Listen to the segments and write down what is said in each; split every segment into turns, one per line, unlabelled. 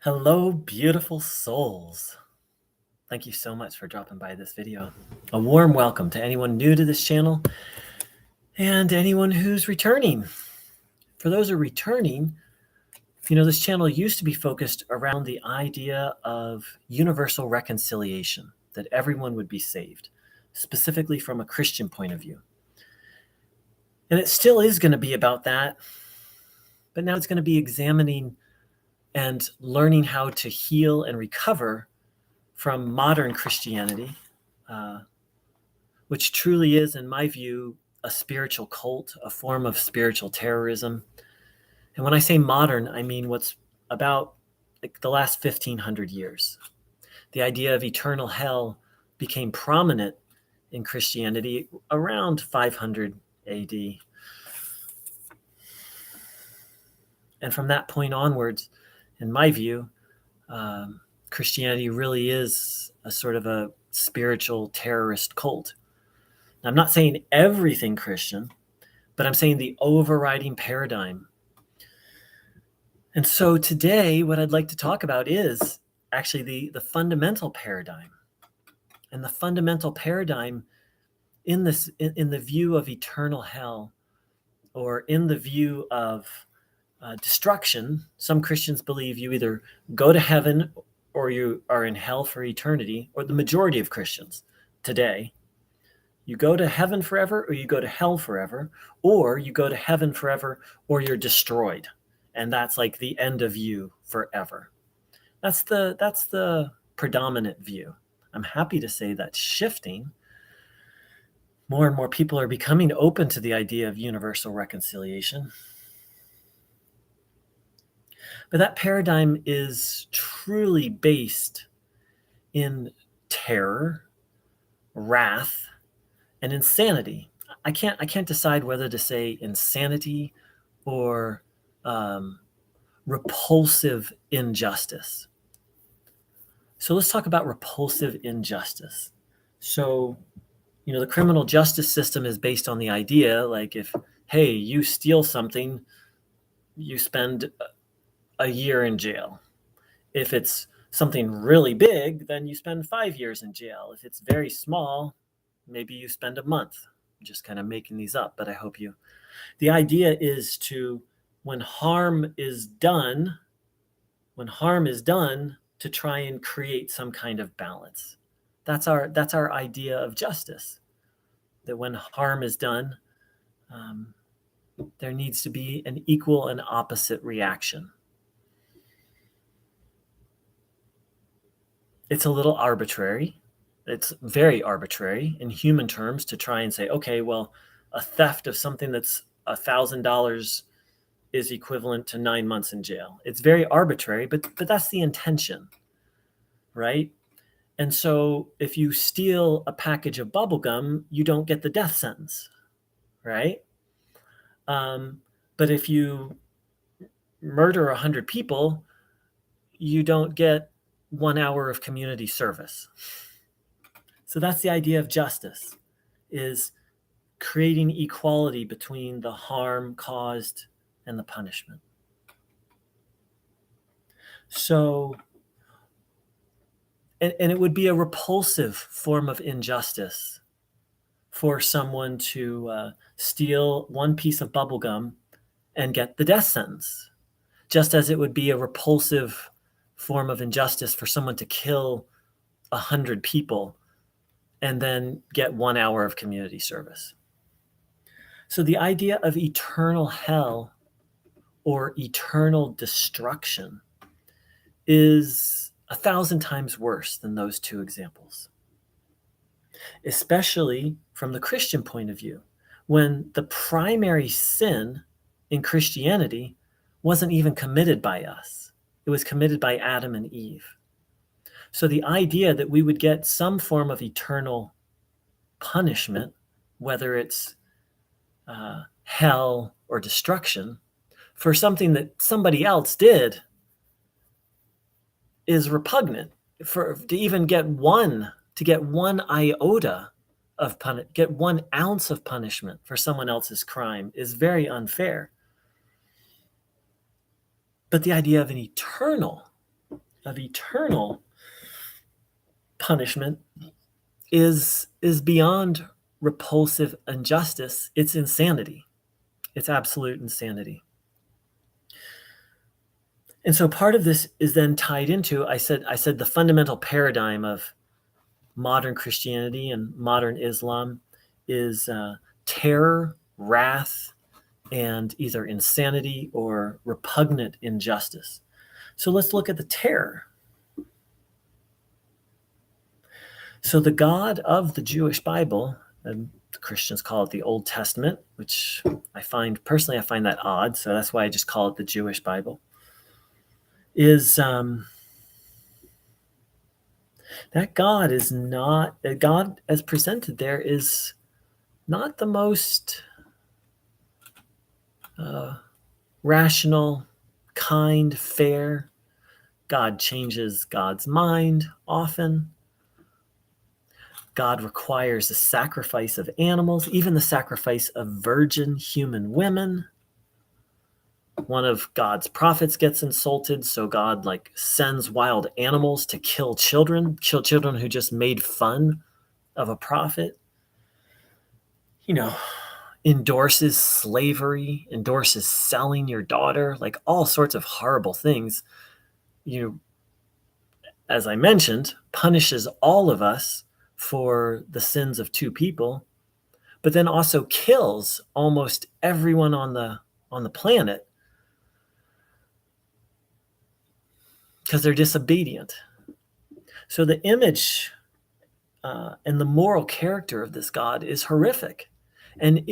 Hello, beautiful souls. Thank you so much for dropping by this video. A warm welcome to anyone new to this channel and anyone who's returning. For those who are returning, this channel used to be focused around the idea of universal reconciliation, that everyone would be saved, specifically from a Christian point of view. And it still is going to be about that, but now it's going to be examining and learning how to heal and recover from modern Christianity, which truly is, in my view, a spiritual cult, a form of spiritual terrorism. And when I say modern, I mean what's about the last 1,500 years. The idea of eternal hell became prominent in Christianity around 500 AD. And from that point onwards, in my view, Christianity really is a sort of a spiritual terrorist cult. Now, I'm not saying everything Christian, but I'm saying the overriding paradigm. And so today, what I'd like to talk about is actually the fundamental paradigm. And the fundamental paradigm in the view of eternal hell, or in the view of destruction. Some Christians believe you either go to heaven or you are in hell for eternity, or the majority of Christians today. You go to heaven forever or you go to hell forever, or you go to heaven forever or you're destroyed. And that's like the end of you forever. That's the predominant view. I'm happy to say that's shifting. More and more people are becoming open to the idea of universal reconciliation. But that paradigm is truly based in terror, wrath, and insanity. I can't decide whether to say insanity or repulsive injustice. So let's talk about repulsive injustice. So, the criminal justice system is based on the idea, like, if, hey, you steal something, you spend a year in jail. If it's something really big, then you spend 5 years in jail. If it's very small, maybe you spend a month. I'm just kind of making these up, but I hope you. The idea is when harm is done, to try and create some kind of balance. That's our idea of justice. That when harm is done, there needs to be an equal and opposite reaction. It's a little arbitrary. It's very arbitrary in human terms to try and say, okay, well, a theft of something that's $1,000 is equivalent to 9 months in jail. It's very arbitrary, but that's the intention, right? And so if you steal a package of bubble gum, you don't get the death sentence, right? But if you murder 100 people, you don't get 1 hour of community service. So that's the idea of justice, is creating equality between the harm caused and the punishment. So, and it would be a repulsive form of injustice for someone to steal one piece of bubble gum and get the death sentence, just as it would be a repulsive form of injustice for someone to kill 100 people and then get 1 hour of community service. So the idea of eternal hell or eternal destruction is 1,000 times worse than those two examples, especially from the Christian point of view, when the primary sin in Christianity wasn't even committed by us. It was committed by Adam and Eve. So the idea that we would get some form of eternal punishment, whether it's hell or destruction, for something that somebody else did, is repugnant. To even get one iota of get 1 ounce of punishment for someone else's crime is very unfair. But the idea of an eternal of eternal punishment is beyond repulsive injustice. It's insanity. It's absolute insanity. And so part of this is then tied into, I said the fundamental paradigm of modern Christianity and modern Islam is terror, wrath, and either insanity or repugnant injustice. So let's look at the terror. So the God of the Jewish Bible, and the Christians call it the Old Testament, which I find that odd, so that's why I just call it the Jewish Bible, is that God is not, God as presented there is not the most rational, kind, fair. God changes God's mind often. God requires the sacrifice of animals, even the sacrifice of virgin human women. One of God's prophets gets insulted, so God sends wild animals to kill children who just made fun of a prophet. Endorses slavery, endorses selling your daughter, all sorts of horrible things. As I mentioned, punishes all of us for the sins of two people, but then also kills almost everyone on the planet because they're disobedient. So the image and the moral character of this God is horrific. And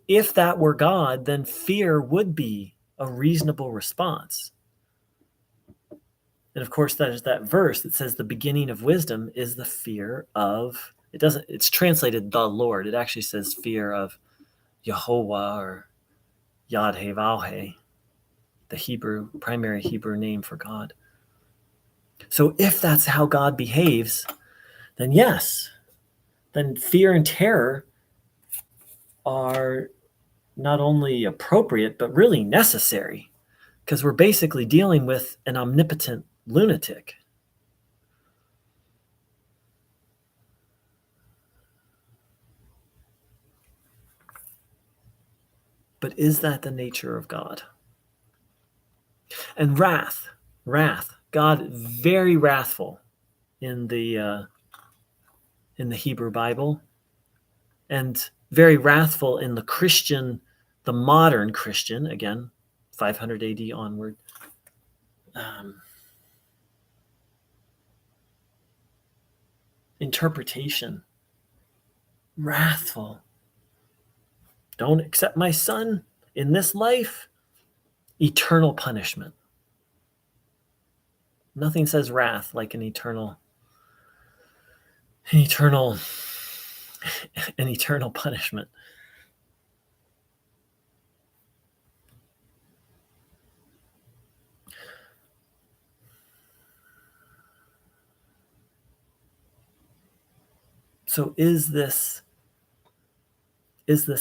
if that were God, then fear would be a reasonable response. And of course, there's that verse that says the beginning of wisdom is the fear of, it's translated the Lord. It actually says fear of Yehovah or Yad-Heh-Vah-Heh, the primary Hebrew name for God. So if that's how God behaves, then yes, then fear and terror are not only appropriate, but really necessary, because we're basically dealing with an omnipotent lunatic. But is that the nature of God? And wrath, God very wrathful in the Hebrew Bible, and very wrathful in the modern Christian, again, 500 AD onward. Interpretation. Wrathful. Don't accept my son in this life. Eternal punishment. Nothing says wrath like an eternal punishment. So is this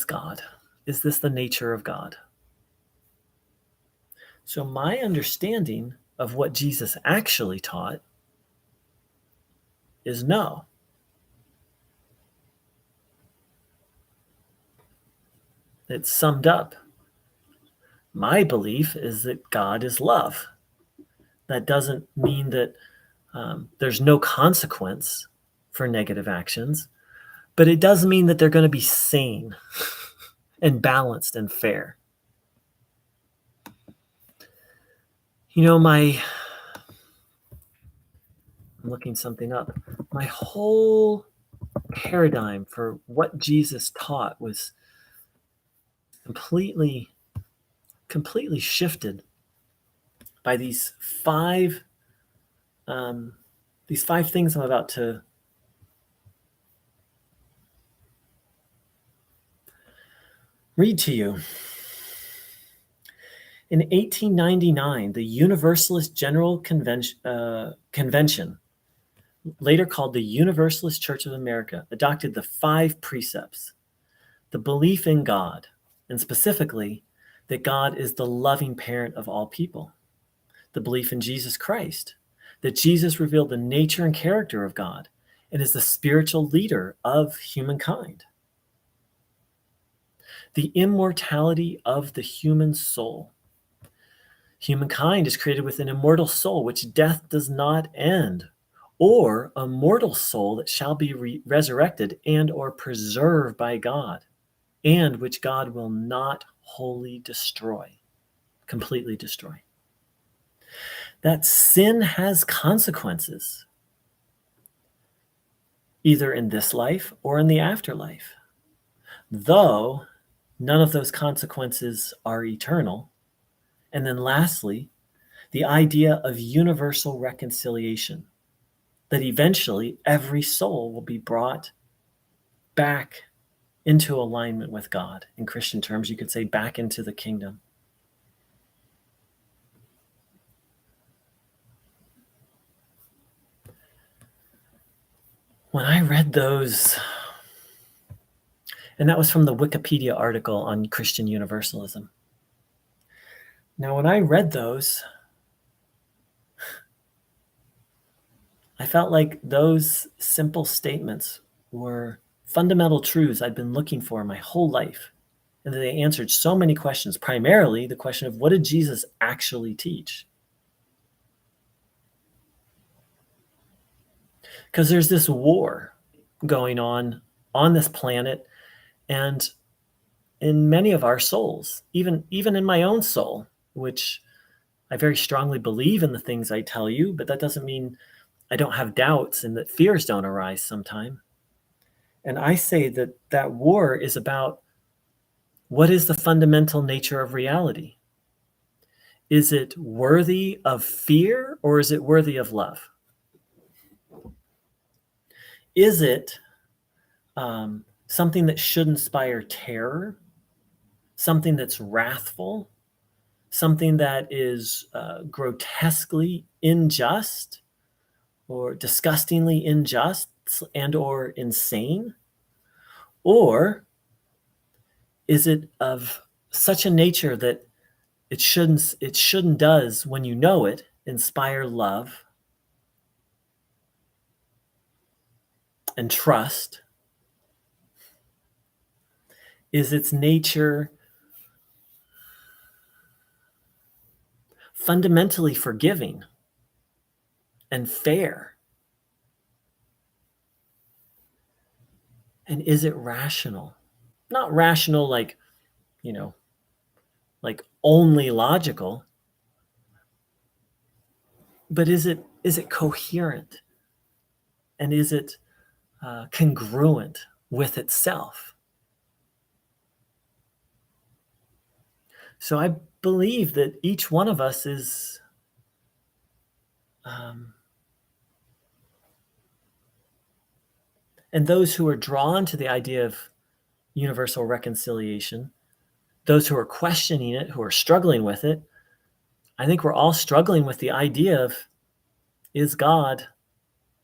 God? Is this the nature of God? So my understanding of what Jesus actually taught is no. It's summed up. My belief is that God is love. That doesn't mean that there's no consequence for negative actions, but it does mean that they're going to be sane and balanced and fair. I'm looking something up. My whole paradigm for what Jesus taught was completely shifted by these five things I'm about to read to you. In 1899, the Universalist General Convention, later called the Universalist Church of America, adopted the 5 precepts: the belief in God, and specifically that God is the loving parent of all people; the belief in Jesus Christ, that Jesus revealed the nature and character of God and is the spiritual leader of humankind. The immortality of the human soul. Humankind is created with an immortal soul, which death does not end, or a mortal soul that shall be resurrected and or preserved by God, and which God will not wholly destroy, completely destroy. That sin has consequences, either in this life or in the afterlife. Though none of those consequences are eternal. And then lastly, the idea of universal reconciliation, that eventually every soul will be brought back into alignment with God. In Christian terms, you could say back into the kingdom. When I read those, and that was from the Wikipedia article on Christian Universalism. Now, when I read those, I felt like those simple statements were fundamental truths I'd been looking for my whole life. And they answered so many questions, primarily the question of what did Jesus actually teach? Because there's this war going on this planet and in many of our souls, even in my own soul, which I very strongly believe in the things I tell you, but that doesn't mean I don't have doubts and that fears don't arise sometime. And I say that that war is about what is the fundamental nature of reality? Is it worthy of fear or is it worthy of love? Is it something that should inspire terror, something that's wrathful, something that is grotesquely unjust or disgustingly unjust and or insane? Or is it of such a nature that it shouldn't does, when you know it, inspire love and trust? Is its nature fundamentally forgiving and fair? And is it rational? Not rational like, like only logical, but is it coherent? And is it congruent with itself? So I believe that each one of us is and those who are drawn to the idea of universal reconciliation, those who are questioning it, who are struggling with it, I think we're all struggling with the idea of, is God,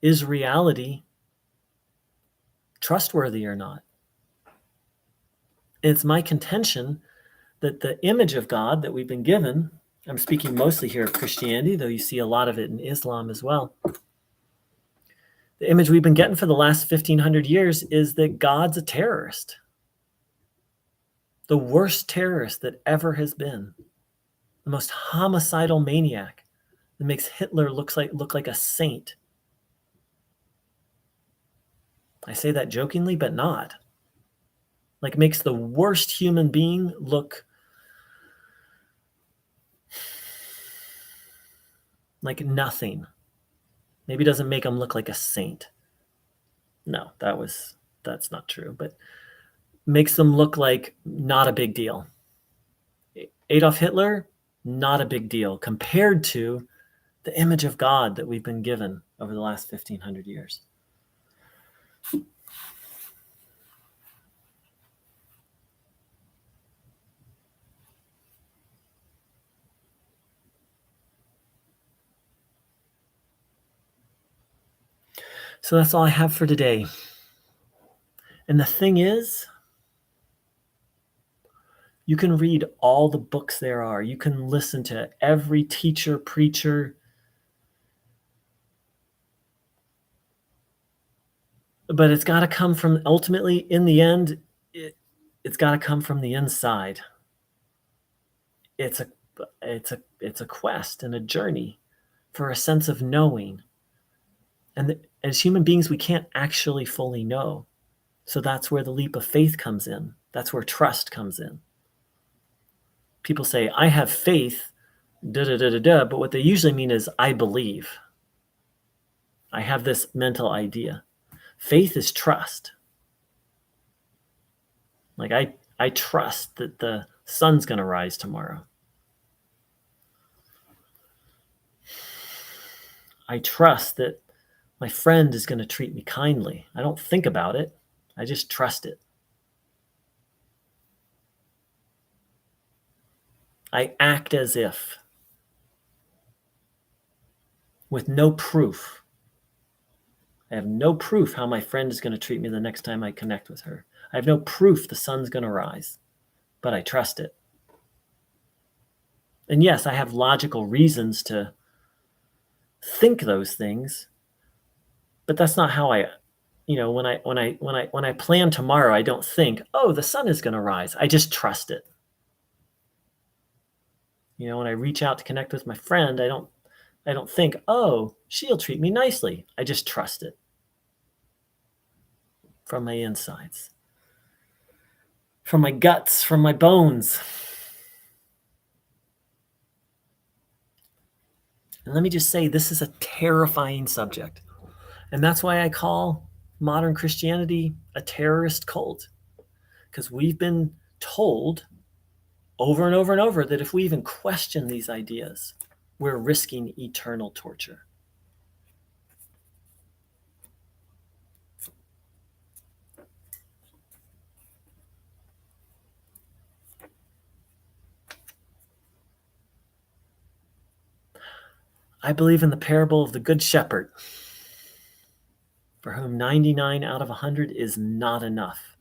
is reality trustworthy or not? It's my contention that the image of God that we've been given, I'm speaking mostly here of Christianity, though you see a lot of it in Islam as well. The image we've been getting for the last 1,500 years is that God's a terrorist. The worst terrorist that ever has been. The most homicidal maniac that makes Hitler look like a saint. I say that jokingly, but not. Like makes the worst human being look like nothing. Maybe doesn't make him look like a saint. No, that's not true, but makes them look like not a big deal. Adolf Hitler, not a big deal compared to the image of God that we've been given over the last 1,500 years. So that's all I have for today. And the thing is, you can read all the books there are. You can listen to every teacher, preacher, But it's got to come from, ultimately, in the end, it's got to come from the inside. It's a quest and a journey for a sense of knowing. And as human beings, we can't actually fully know. So that's where the leap of faith comes in. That's where trust comes in. People say, I have faith, da da da da da, but what they usually mean is, I believe. I have this mental idea. Faith is trust. Like, I trust that the sun's going to rise tomorrow. I trust that my friend is going to treat me kindly. I don't think about it. I just trust it. I act as if, with no proof. I have no proof how my friend is going to treat me the next time I connect with her. I have no proof the sun's going to rise, but I trust it. And yes, I have logical reasons to think those things, but that's not how I, when I plan tomorrow, I don't think, oh, the sun is going to rise. I just trust it. When I reach out to connect with my friend, I don't think, oh, she'll treat me nicely. I just trust it from my insides, from my guts, from my bones. And let me just say, this is a terrifying subject. And that's why I call modern Christianity a terrorist cult. Because we've been told over and over and over that if we even question these ideas, we're risking eternal torture. I believe in the parable of the Good Shepherd, for whom 99 out of 100 is not enough.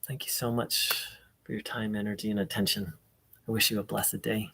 Thank you so much for your time, energy, and attention. I wish you a blessed day.